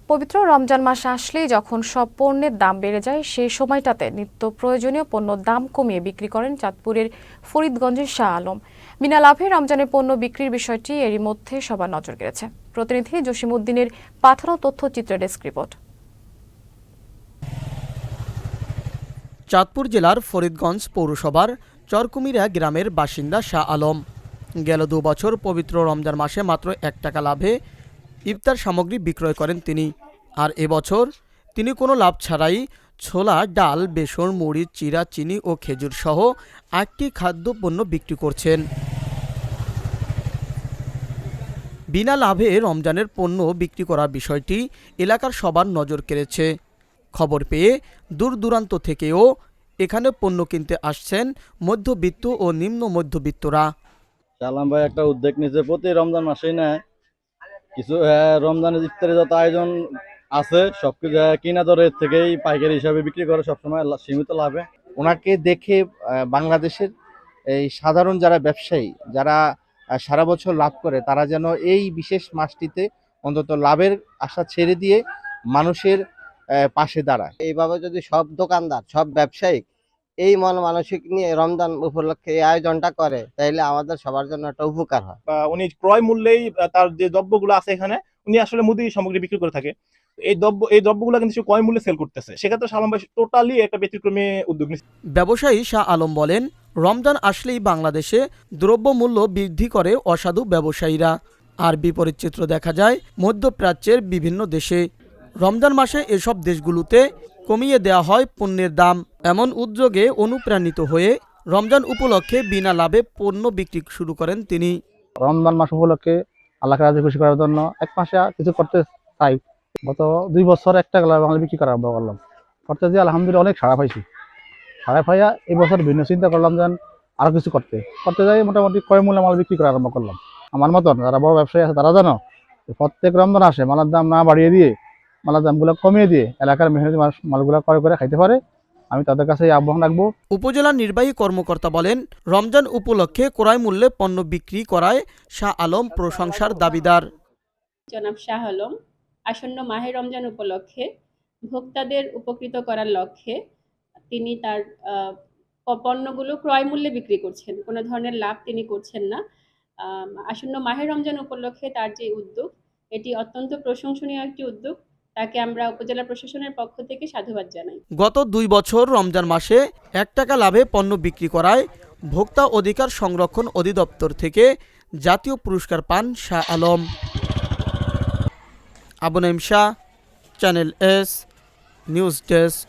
পবিত্র রমজান মাস আসলেই যখন সব পণ্যের দাম বেড়ে যায় সেই সময়টাতে নিত্য প্রয়োজনীয় পণ্যর দাম কমিয়ে বিক্রি করেন চাঁদপুরের ফরিদগঞ্জের শাহ আলম। বিনা লাভে রমজানের পণ্য বিক্রির বিষয়টি এরই মধ্যে সবার নজর কেড়েছে। প্রতিনিধি জসিমউদ্দিনের পাঠানো তথ্যচিত্রের ডেস্ক রিপোর্ট। চাঁদপুর জেলার ফরিদগঞ্জ পৌরসভার চরকুমিরা গ্রামের বাসিন্দা শাহ আলম গেল 2 বছর পবিত্র রমজান মাসে মাত্র 1 টাকা লাভে ইফতার সামগ্রী বিক্রয় করেন তিনি। আর এবছর তিনি কোনো লাভ ছাড়াই ছোলা, ডাল, বেসন, মুড়ি, চিড়া, চিনি ও খেজুর সহ 8টি খাদ্যপণ্য বিক্রি করছেন। বিনা লাভে রমজানের পণ্য বিক্রি করার বিষয়টি এলাকার সবার নজর কেড়েছে। খবর পেয়ে দূর দূরান্ত থেকেও এখানে পণ্য কিনতে আসছেন মধ্যবিত্ত ও নিম্ন মধ্যবিত্তরা। সালাম ভাই একটা উদ্যোগ নিয়েছে, প্রতি রমজান মাসেই না কিছু রমজানের ইফতারে যত আয়োজন আছে সবকিছু কিনা দরের থেকেই পাইকারি হিসাবে বিক্রি করে সবসময় সীমিত লাভে। ওনাকে দেখে বাংলাদেশের এই সাধারণ যারা ব্যবসায়ী যারা সারা বছর লাভ করে তারা যেন এই বিশেষ মাসটিতে অন্তত লাভের আশা ছেড়ে দিয়ে মানুষের পাশে দাঁড়ায়। এইভাবে যদি সব দোকানদার সব ব্যবসায়ী এই মন মানসিক নিয়ে রমজান উপলক্ষে এই আয়োজনটা করে তাহলে আমাদের সবার জন্য একটা উপকার হয়। উনি ক্রয় মূল্যেই তার যে দ্রব্যগুলো আছে এখানে উনি আসলে মুদি সামগ্রী বিক্রি করে থাকে। এই দ্রব্যগুলো কিন্তু সে ক্রয় মূল্যে সেল করতেছে। সেক্ষেত্রে সালাম ভাই টোটালি একটা ব্যতিক্রমী উদ্যোগ নিচ্ছে। ব্যবসায়ী শাহ আলম বলেন, রমজান আসলেই বাংলাদেশে দ্রব্যমূল্য বৃদ্ধি করে অসাধু ব্যবসায়ীরা। আর বিপরীত চিত্র দেখা যায় মধ্যপ্রাচ্যের বিভিন্ন দেশে। রমজান মাসে এসব দেশগুলোতে কমিয়ে দেওয়া হয় পণ্যের দাম। এমন উদ্যোগে অনুপ্রাণিত হয়ে রমজান উপলক্ষে বিনা লাভে পণ্য বিক্রি শুরু করেন তিনি। রমজান মাস উপলক্ষে আল্লাহকে রাজি খুশি করার জন্য 1 মাসে কিছু করতে চাই। গত 2 বছর 1 টাকা লাভে বিক্রি করা আরম্ভ করলাম। করতে যে আলহামদুলিল্লাহ অনেক সাড়া পাইছি। সাড়া পাইয়া এই বছর ভিন্ন চিন্তা করলাম যেন আরো কিছু করতে যাই মোটামুটি কয় মূল্যে মাল বিক্রি করা আরম্ভ করলাম। আমার মতন যারা বড় ব্যবসায়ী আছে তারা জানো প্রত্যেক রমজান আসে মালের দাম না বাড়িয়ে দিয়ে মালের দামগুলো কমিয়ে দিয়ে এলাকার মেহনতি মালগুলো ক্রয় করে খাইতে পারে, আমি তাদের কাছে আহ্বান রাখবো। উপজেলা নির্বাহী কর্মকর্তা বলেন, রমজান উপলক্ষে ক্রয় মূল্যে পণ্য বিক্রি করায় শাহ আলম প্রশংসার দাবিদার। জনাব শাহ আলম আসন্ন মাহে রমজান উপলক্ষে ভোক্তাদের উপকৃত করার লক্ষ্যে তিনি তার পণ্যগুলো ক্রয় মূল্যে বিক্রি করছেন, কোনো ধরনের লাভ তিনি করছেন না। আসন্ন মাহে রমজান উপলক্ষে তার যে উদ্যোগ এটি অত্যন্ত প্রশংসনীয় একটি উদ্যোগ। তাকে আমরা উপজেলা প্রশাসনের পক্ষ থেকে সাধুবাদ জানাই। গত 2 বছর রমজান মাসে 1 টাকা লাভে পণ্য বিক্রি করায় ভোক্তা অধিকার সংরক্ষণ অধিদপ্তর থেকে জাতীয় পুরস্কার পান Shah Alam. Abu Naim Shah, channel S, news desk.